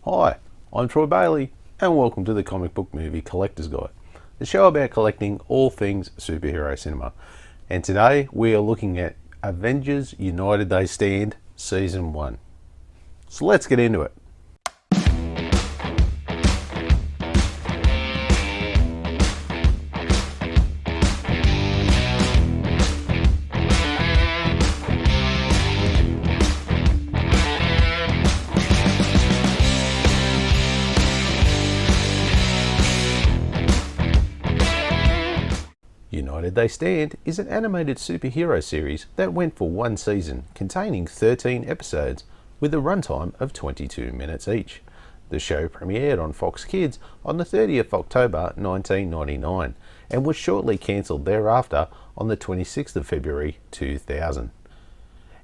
Hi, I'm Troy Bailey, and welcome to the Comic Book Movie Collector's Guide, the show about collecting all things superhero cinema. And today we are looking at Avengers United They Stand Season 1. So let's get into it. United They Stand is an animated superhero series that went for one season, containing 13 episodes with a runtime of 22 minutes each. The show premiered on Fox Kids on the 30th of October 1999 and was shortly cancelled thereafter on the 26th of February 2000.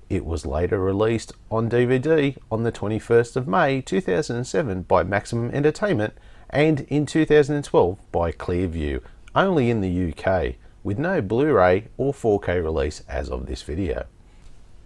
It was later released on DVD on the 21st of May 2007 by Maximum Entertainment and in 2012 by Clearview, only in the UK, with no Blu-ray or 4K release as of this video.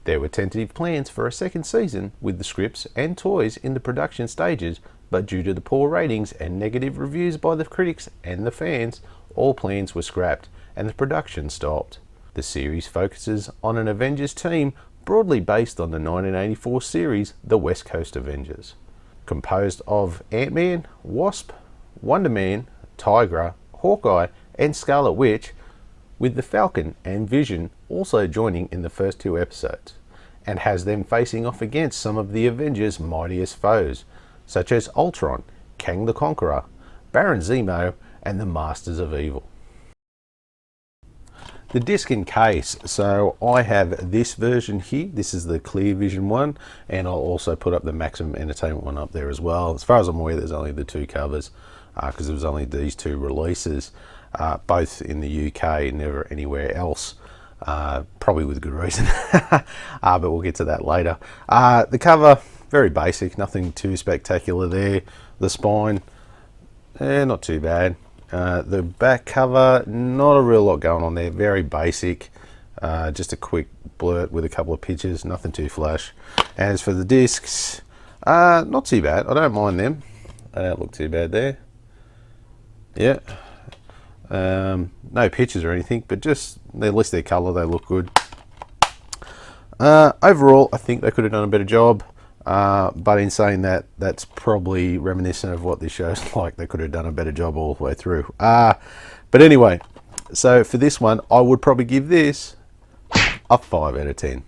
There were tentative plans for a second season with the scripts and toys in the production stages, but due to the poor ratings and negative reviews by the critics and the fans, all plans were scrapped and the production stopped. The series focuses on an Avengers team broadly based on the 1984 series The West Coast Avengers, composed of Ant-Man, Wasp, Wonder Man, Tigra, Hawkeye and Scarlet Witch, with the Falcon and Vision also joining in the first two episodes, and has them facing off against some of the Avengers' mightiest foes, such as Ultron, Kang the Conqueror, Baron Zemo, and the Masters of Evil. The disc and case, so I have this version here, this is the Clear Vision one, and I'll also put up the Maximum Entertainment one up there as well. As far as I'm aware, there's only the two covers, because there was only these two releases. Both in the UK, never anywhere else, probably with good reason, but we'll get to that later. The cover, very basic, nothing too spectacular there. The spine, not too bad. The back cover, not a real lot going on there, very basic, just a quick blurt with a couple of pictures, nothing too flash. As for the discs, not too bad, I don't mind them, they don't look too bad there. Yeah. No pictures or anything, but just at least their colour, they look good. Overall, I think they could have done a better job, but in saying that, that's probably reminiscent of what this show's like. They could have done a better job all the way through. But anyway, so for this one, I would probably give this a 5 out of 10.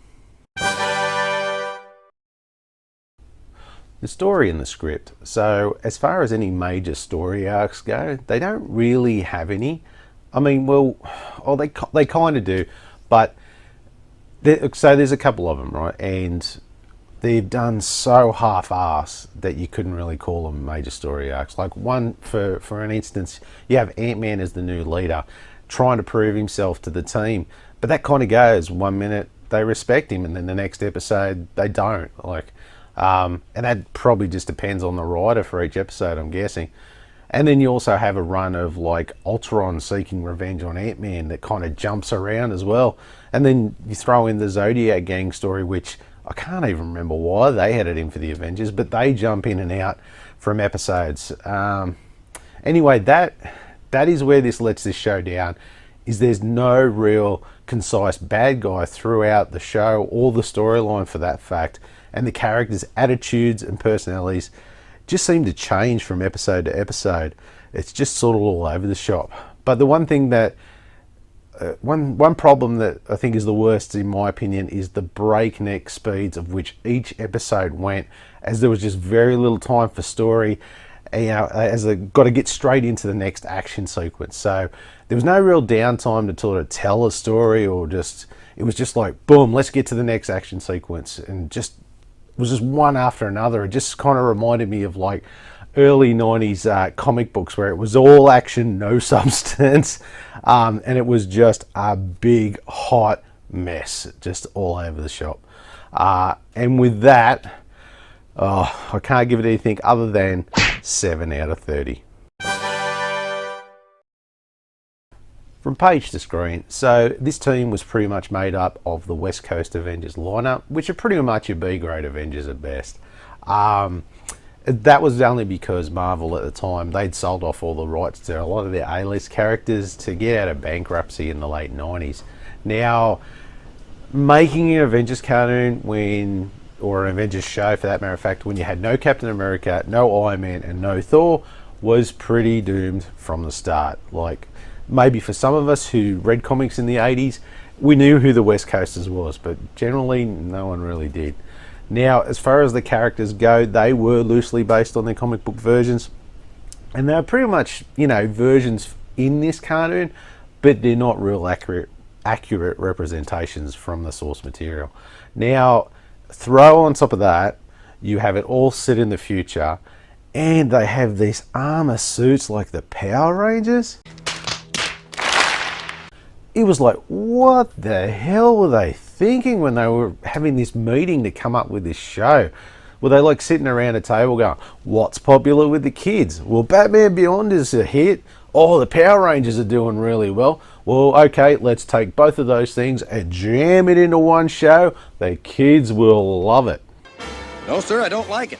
The story and the script. So as far as any major story arcs go, they don't really have any. I mean, well, they kind of do, but so there's a couple of them, right? And they've done so half-ass that you couldn't really call them major story arcs. Like one, for an instance, you have Ant-Man as the new leader, trying to prove himself to the team, but that kind of goes, 1 minute they respect him, and then the next episode they don't. Like. And that probably just depends on the writer for each episode, I'm guessing. And then you also have a run of like Ultron seeking revenge on Ant-Man that kind of jumps around as well. And then you throw in the Zodiac Gang story, which I can't even remember why they had it in for the Avengers, but they jump in and out from episodes. Anyway, that is where this lets this show down, is there's no real concise bad guy throughout the show or the storyline for that fact. And the characters' attitudes and personalities just seem to change from episode to episode. It's just sort of all over the shop. But the one thing that, one problem that I think is the worst in my opinion is the breakneck speeds of which each episode went, as there was just very little time for story, as they got to get straight into the next action sequence. So there was no real downtime to sort of tell a story, or just, it was just like, boom, let's get to the next action sequence, and just was just one after another. It just kind of reminded me of like early 90s comic books where it was all action, no substance, and it was just a big hot mess just all over the shop. And with that, I can't give it anything other than 7 out of 30. From page to screen, so this team was pretty much made up of the West Coast Avengers lineup, which are pretty much your B-grade Avengers at best. that was only because Marvel at the time, they'd sold off all the rights to a lot of their A-list characters to get out of bankruptcy in the late 90s. Now, making an Avengers cartoon or an Avengers show for that matter of fact, when you had no Captain America, no Iron Man, and no Thor, was pretty doomed from the start. Like, maybe for some of us who read comics in the 80s, we knew who the West Coasters was, but generally no one really did. Now, as far as the characters go, they were loosely based on their comic book versions, and they're pretty much, versions in this cartoon, but they're not real accurate representations from the source material. Now, throw on top of that, you have it all set in the future, and they have these armor suits like the Power Rangers. It was like, what the hell were they thinking when they were having this meeting to come up with this show? Were they like sitting around a table going, what's popular with the kids? Well, Batman Beyond is a hit. Oh, the Power Rangers are doing really well. Well, okay, let's take both of those things and jam it into one show. The kids will love it. No, sir, I don't like it.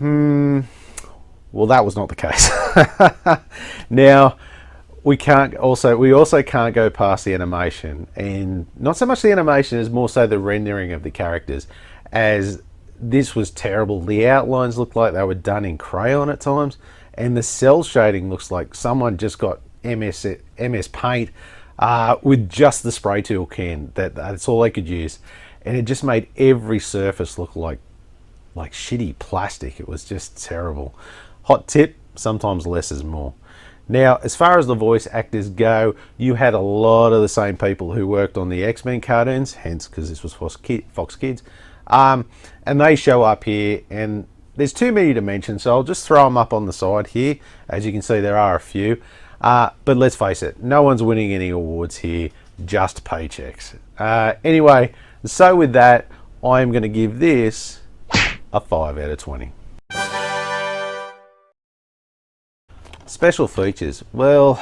Well, that was not the case. Now, we also can't go past the animation, and not so much the animation as more so the rendering of the characters, as this was terrible. The outlines looked like they were done in crayon at times, and the cell shading looks like someone just got MS Paint with just the spray tool can. That's all they could use, and it just made every surface look like shitty plastic. It was just terrible. Hot tip: sometimes less is more. Now, as far as the voice actors go, you had a lot of the same people who worked on the X-Men cartoons, hence because this was Fox Kids, and they show up here, and there's too many to mention, so I'll just throw them up on the side here. As you can see, there are a few, but let's face it, no one's winning any awards here, just paychecks. Anyway, so with that, I'm going to give this a 5 out of 20. Special features. Well,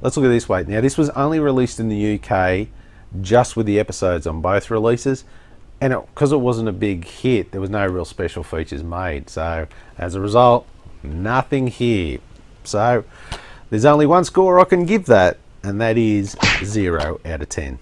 let's look at it this way. Now, this was only released in the UK just with the episodes on both releases, and because it wasn't a big hit, there was no real special features made. So, as a result, nothing here. So, there's only one score I can give that, and that is 0 out of 10.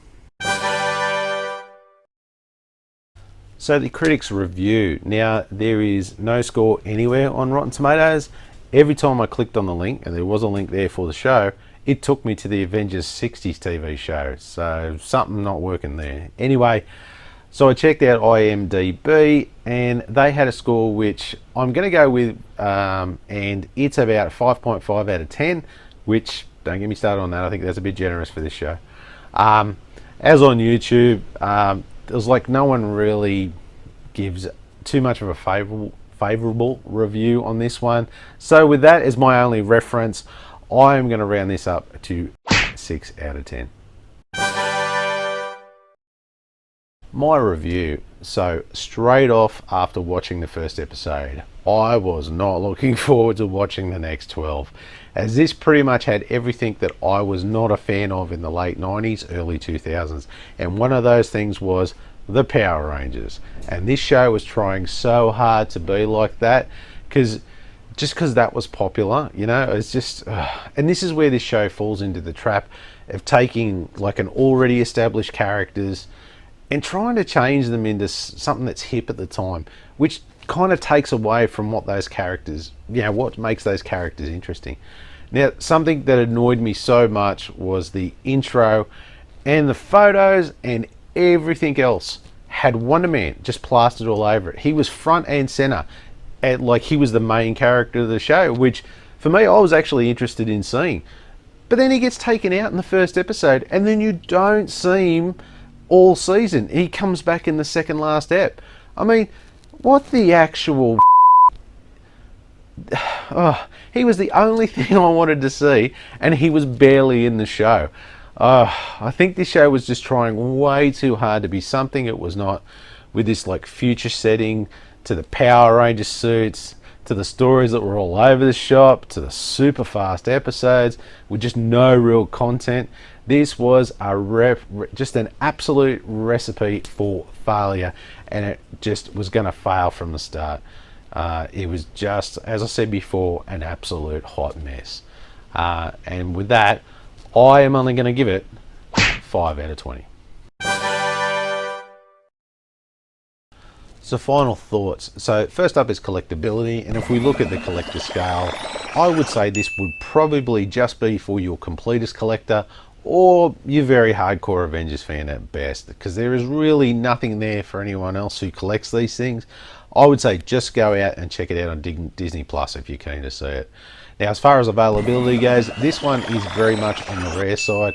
So, the critics' review. Now, there is no score anywhere on Rotten Tomatoes. Every time I clicked on the link, and there was a link there for the show, it took me to the Avengers 60s TV show. So something not working there. Anyway, so I checked out IMDb, and they had a score which I'm going to go with, and it's about 5.5 out of 10, which, don't get me started on that, I think that's a bit generous for this show. As on YouTube, it was like no one really gives too much of a favorable review on this one. So with that as my only reference, I'm going to round this up to 6 out of 10. My review. So straight off after watching the first episode, I was not looking forward to watching the next 12, as this pretty much had everything that I was not a fan of in the late 90s, early 2000s, and one of those things was the Power Rangers. And this show was trying so hard to be like that, because that was popular, it's just and this is where this show falls into the trap of taking like an already established characters and trying to change them into something that's hip at the time, which kind of takes away from what those characters, what makes those characters interesting. Now, something that annoyed me so much was the intro, and the photos and everything else had Wonder Man just plastered all over it. He was front and center, like he was the main character of the show, which for me I was actually interested in seeing. But then he gets taken out in the first episode, and then you don't see him all season. He comes back in the second last ep. I mean, what the actual he was the only thing I wanted to see, and he was barely in the show. I think this show was just trying way too hard to be something it was not, with this like future setting, to the Power Ranger suits, to the stories that were all over the shop, to the super fast episodes with just no real content. This was just an absolute recipe for failure, and it just was going to fail from the start. It was just, as I said before, an absolute hot mess. And with that, I am only going to give it 5 out of 20. So final thoughts. So first up is collectability, and if we look at the collector scale, I would say this would probably just be for your completist collector or your very hardcore Avengers fan at best, because there is really nothing there for anyone else who collects these things. I would say just go out and check it out on Disney Plus if you're keen to see it. Now, as far as availability goes, this one is very much on the rare side.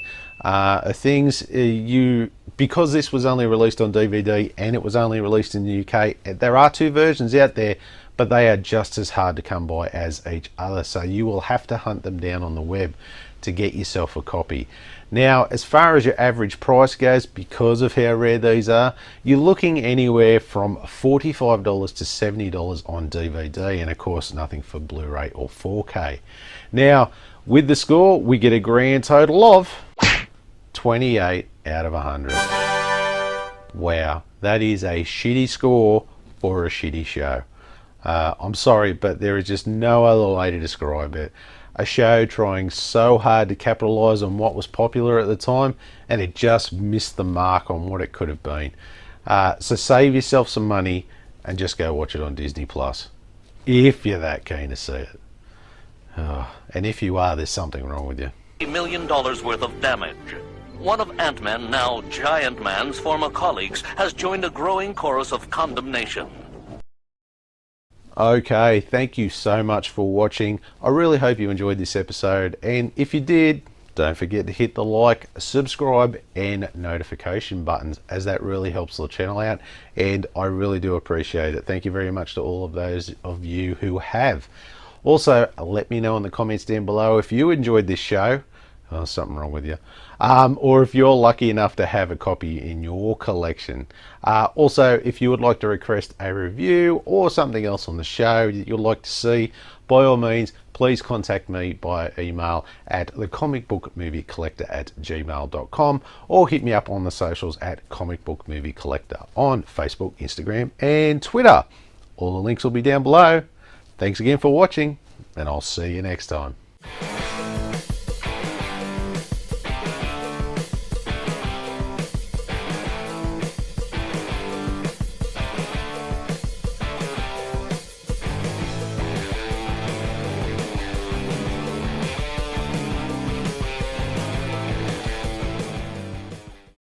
Because this was only released on DVD and it was only released in the UK, there are 2 versions out there, but they are just as hard to come by as each other, so you will have to hunt them down on the web to get yourself a copy. Now, as far as your average price goes, because of how rare these are, you're looking anywhere from $45 to $70 on DVD, and of course nothing for Blu-ray or 4K. Now, with the score, we get a grand total of 28 out of 100. Wow, that is a shitty score for a shitty show. I'm sorry, but there is just no other way to describe it. A show trying so hard to capitalize on what was popular at the time, and it just missed the mark on what it could have been. So save yourself some money and just go watch it on Disney Plus, if you're that keen to see it. And if you are, there's something wrong with you. $1 million worth of damage. One of Ant-Man, now Giant Man's former colleagues, has joined a growing chorus of condemnation. Okay, thank you so much for watching. I really hope you enjoyed this episode, and if you did, don't forget to hit the like, subscribe and notification buttons, as that really helps the channel out, and I really do appreciate it. Thank you very much to all of those of you who have. Also, let me know in the comments down below if you enjoyed this show. Oh, something wrong with you. Or if you're lucky enough to have a copy in your collection. Also, if you would like to request a review or something else on the show that you'd like to see, by all means, please contact me by email at thecomicbookmoviecollector@gmail.com, or hit me up on the socials at comicbookmoviecollector on Facebook, Instagram and Twitter. All the links will be down below. Thanks again for watching, and I'll see you next time.